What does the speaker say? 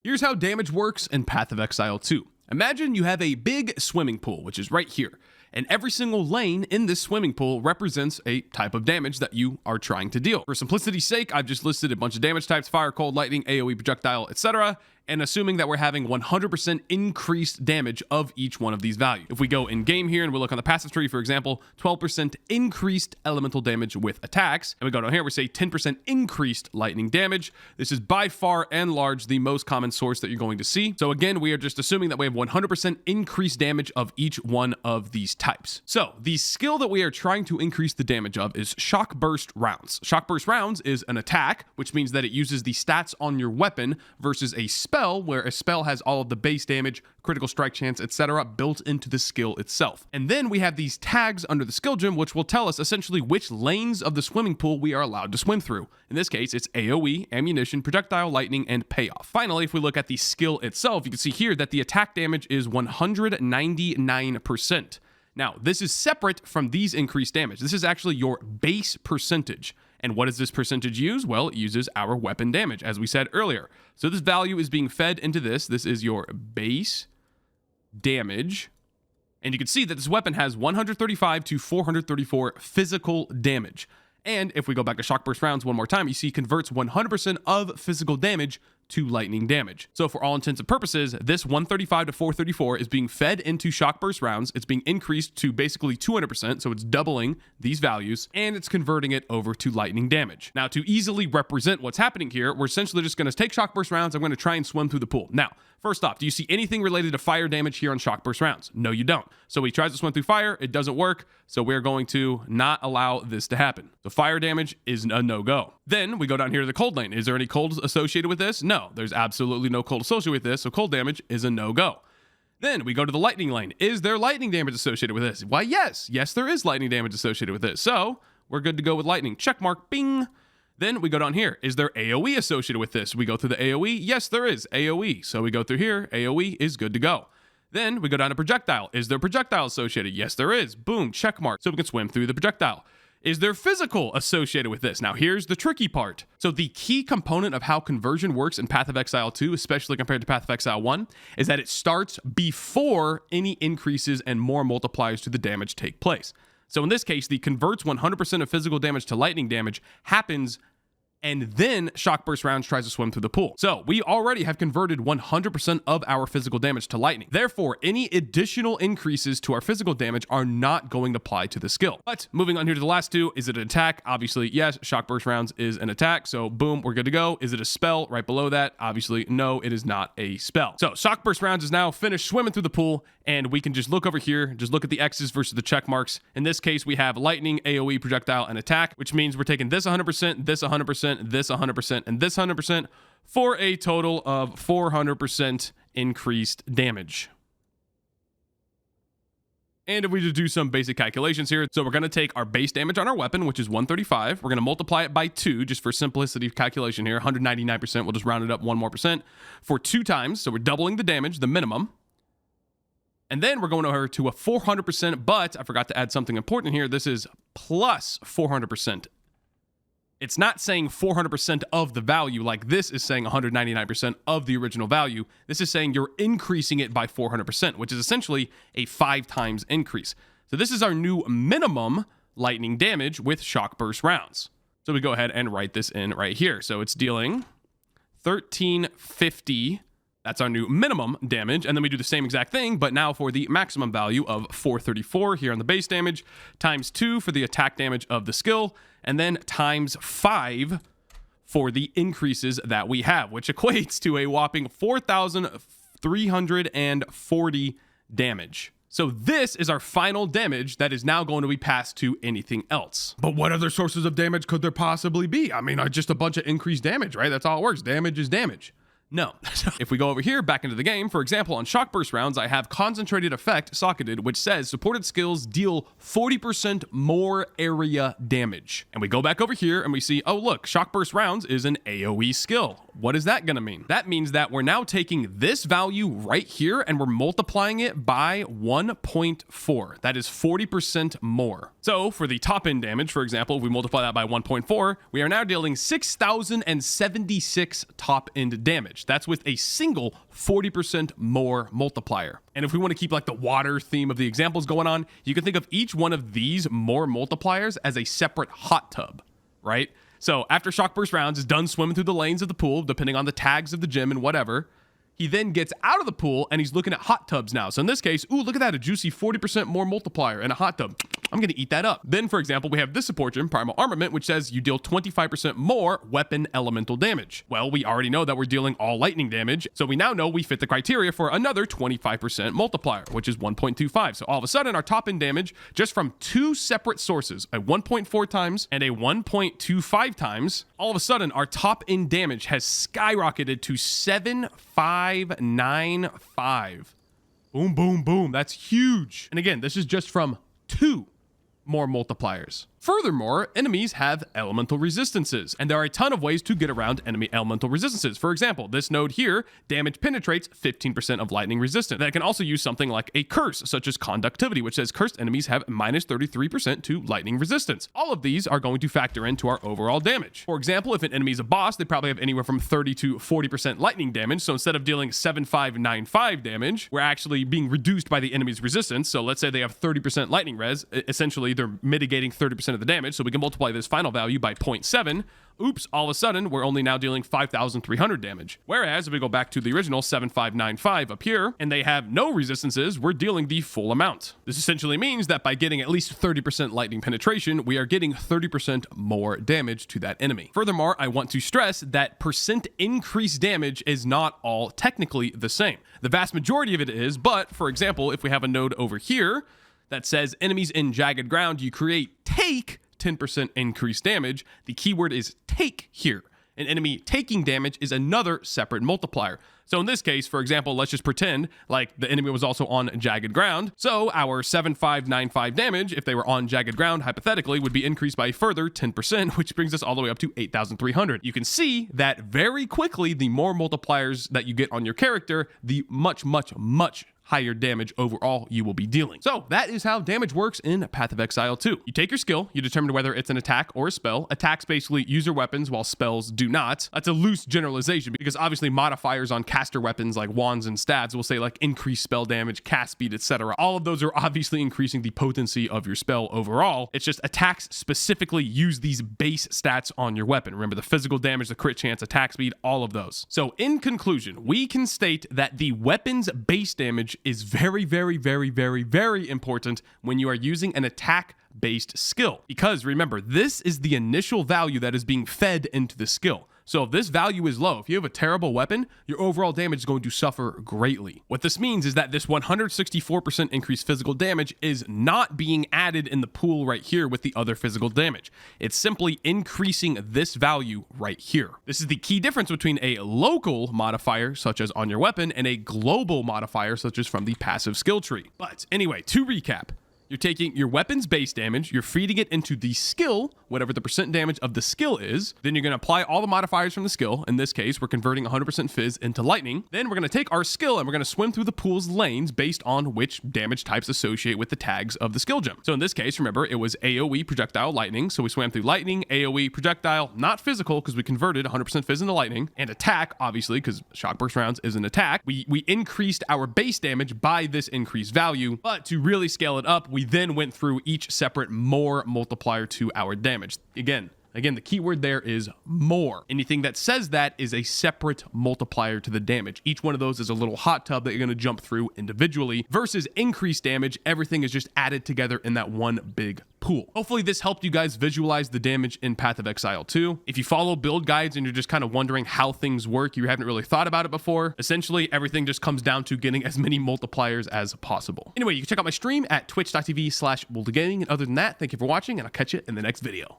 Here's how damage works in Path of Exile 2. Imagine you have a big swimming pool, which is right here, and every single lane in this swimming pool represents a type of damage that you are trying to deal. For simplicity's sake, I've just listed a bunch of damage types: fire, cold, lightning, AoE, projectile, etc., and assuming that we're having 100% increased damage of each one of these values. If we go in game here and we look on the passive tree, for example, 12% increased elemental damage with attacks, and we go down here, we say 10% increased lightning damage. This is by far and large the most common source that you're going to see. So again, we are just assuming that we have 100% increased damage of each one of these types. So the skill that we are trying to increase the damage of is Shock Burst Rounds. Shock Burst Rounds is an attack, which means that it uses the stats on your weapon versus a spell, where a spell has all of the base damage, critical strike chance, etc. built into the skill itself. And then we have these tags under the skill gem, which will tell us essentially which lanes of the swimming pool we are allowed to swim through. In this case, it's AoE, ammunition, projectile, lightning, and payoff. Finally, if we look at the skill itself, you can see here that the attack damage is 199%. Now, this is separate from these increased damage. This is actually your base percentage. And what does this percentage use? Well, it uses our weapon damage, as we said earlier. So this value is being fed into this. This is your base damage. And you can see that this weapon has 135 to 434 physical damage. And if we go back to Shock Burst Rounds one more time, you see it converts 100% of physical damage to lightning damage. So for all intents and purposes, this 135 to 434 is being fed into Shock Burst Rounds. It's being increased to basically 200%, so it's doubling these values, and it's converting it over to lightning damage. Now, to easily represent what's happening here, we're essentially just going to take Shock Burst Rounds. I'm going to try and swim through the pool. Now, first off, do you see anything related to fire damage here on Shock Burst Rounds? No, you don't. So he tries to swim through fire. It doesn't work. So we're going to not allow this to happen. So fire damage is a no-go. Then we go down here to the cold lane. Is there any cold associated with this? No, there's absolutely no cold associated with this. So cold damage is a no-go. Then we go to the lightning lane. Is there lightning damage associated with this? Why, yes. Yes, there is lightning damage associated with this. So we're good to go with lightning. Check mark, bing. Then we go down here. Is there AoE associated with this? We go through the AoE. Yes, there is AoE. So we go through here. AoE is good to go. Then we go down to projectile. Is there projectile associated? Yes, there is. Boom, check mark. So we can swim through the projectile. Is there physical associated with this? Now, here's the tricky part. So the key component of how conversion works in Path of Exile 2, especially compared to Path of Exile 1, is that it starts before any increases and more multipliers to the damage take place. So in this case, the converts 100% of physical damage to lightning damage happens, and then Shock Burst Rounds tries to swim through the pool. So we already have converted 100% of our physical damage to lightning. Therefore, any additional increases to our physical damage are not going to apply to the skill. But moving on here to the last two, is it an attack? Obviously, yes, Shock Burst Rounds is an attack. So boom, we're good to go. Is it a spell? Right below that, obviously, no, it is not a spell. So Shock Burst Rounds is now finished swimming through the pool, and we can just look over here, just look at the X's versus the check marks. In this case, we have lightning, AoE, projectile, and attack, which means we're taking this 100%, this 100%, this 100%, and this 100% for a total of 400% increased damage. And if we just do some basic calculations here, so we're going to take our base damage on our weapon, which is 135. We're going to multiply it by 2, just for simplicity of calculation here. 199%, we'll just round it up 1 more percent for 2 times. So we're doubling the damage, the minimum. And then we're going over to a 400%, but I forgot to add something important here. This is plus 400%. It's not saying 400% of the value, like this is saying 199% of the original value. This is saying you're increasing it by 400%, which is essentially a 5 times increase. So this is our new minimum lightning damage with Shock Burst Rounds. So we go ahead and write this in right here. So it's dealing 1350. That's our new minimum damage. And then we do the same exact thing, but now for the maximum value of 434 here on the base damage, times 2 for the attack damage of the skill, and then times 5 for the increases that we have, which equates to a whopping 4,340 damage. So this is our final damage that is now going to be passed to anything else. But what other sources of damage could there possibly be? I mean, just a bunch of increased damage, right? That's all it works. Damage is damage. No. If we go over here, back into the game, for example, on Shock Burst Rounds, I have Concentrated Effect socketed, which says supported skills deal 40% more area damage. And we go back over here and we see, oh, look, Shock Burst Rounds is an AoE skill. What is that going to mean? That means that we're now taking this value right here and we're multiplying it by 1.4. That is 40% more. So for the top end damage, for example, if we multiply that by 1.4, we are now dealing 6,076 top end damage. damage. That's with a single 40% more multiplier. And if we want to keep like the water theme of the examples going on, you can think of each one of these more multipliers as a separate hot tub, right? So after Shock Burst Rounds is done swimming through the lanes of the pool, depending on the tags of the gym and whatever, he then gets out of the pool and he's looking at hot tubs now. So in this case, ooh, look at that, a juicy 40% more multiplier in a hot tub. I'm going to eat that up. Then, for example, we have this support gem, Primal Armament, which says you deal 25% more weapon elemental damage. Well, we already know that we're dealing all lightning damage, so we now know we fit the criteria for another 25% multiplier, which is 1.25. So all of a sudden, our top end damage, just from two separate sources, a 1.4 times and a 1.25 times, all of a sudden, our top end damage has skyrocketed to 7,595. Boom, boom, boom. That's huge. And again, this is just from two more multipliers. Furthermore, enemies have elemental resistances, and there are a ton of ways to get around enemy elemental resistances. For example, this node here, damage penetrates 15% of lightning resistance. That can also use something like a curse, such as conductivity, which says cursed enemies have minus 33% to lightning resistance. All of these are going to factor into our overall damage. For example, if an enemy is a boss, they probably have anywhere from 30 to 40% lightning damage. So instead of dealing 7,595 damage, we're actually being reduced by the enemy's resistance. So let's say they have 30% lightning res. Essentially, they're mitigating 30% of the damage, so we can multiply this final value by 0.7. Oops, all of a sudden, we're only now dealing 5,300 damage. Whereas, if we go back to the original 7,595 up here, and they have no resistances, we're dealing the full amount. This essentially means that by getting at least 30% lightning penetration, we are getting 30% more damage to that enemy. Furthermore, I want to stress that percent increased damage is not all technically the same. The vast majority of it is, but for example, if we have a node over here that says enemies in jagged ground you create take 10% increased damage, the keyword is take here. An enemy taking damage is another separate multiplier. So in this case, for example, let's just pretend like the enemy was also on jagged ground. So our 7,595 damage, if they were on jagged ground, hypothetically, would be increased by a further 10%, which brings us all the way up to 8,300. You can see that very quickly, the more multipliers that you get on your character, the much higher damage overall you will be dealing. So that is how damage works in Path of Exile 2. You take your skill, you determine whether it's an attack or a spell. Attacks basically use your weapons while spells do not. That's a loose generalization because obviously modifiers on caster weapons like wands and stats will say like increase spell damage, cast speed, etc. All of those are obviously increasing the potency of your spell overall. It's just attacks specifically use these base stats on your weapon. Remember the physical damage, the crit chance, attack speed, all of those. So in conclusion, we can state that the weapon's base damage is very important when you are using an attack-based skill. Because remember, this is the initial value that is being fed into the skill. So if this value is low, if you have a terrible weapon, your overall damage is going to suffer greatly. What this means is that this 164% increased physical damage is not being added in the pool right here with the other physical damage. It's simply increasing this value right here. This is the key difference between a local modifier, such as on your weapon, and a global modifier, such as from the passive skill tree. But anyway, to recap, you're taking your weapon's base damage, you're feeding it into the skill, whatever the percent damage of the skill is. Then you're going to apply all the modifiers from the skill. In this case, we're converting 100% fizz into lightning. Then we're going to take our skill and we're going to swim through the pool's lanes based on which damage types associate with the tags of the skill gem. So in this case, remember, it was AoE, projectile, lightning. So we swam through lightning, AoE, projectile, not physical because we converted 100% fizz into lightning, and attack, obviously, because shock burst rounds is an attack. We increased our base damage by this increased value, but to really scale it up, we then went through each separate more multiplier to our damage. Again, the keyword there is more. Anything that says that is a separate multiplier to the damage. Each one of those is a little hot tub that you're going to jump through individually versus increased damage. Everything is just added together in that one big pool. Hopefully this helped you guys visualize the damage in Path of Exile 2. If you follow build guides and you're just kind of wondering how things work, you haven't really thought about it before, essentially everything just comes down to getting as many multipliers as possible. Anyway, you can check out my stream at twitch.tv/WoolieGaming. And other than that, thank you for watching and I'll catch you in the next video.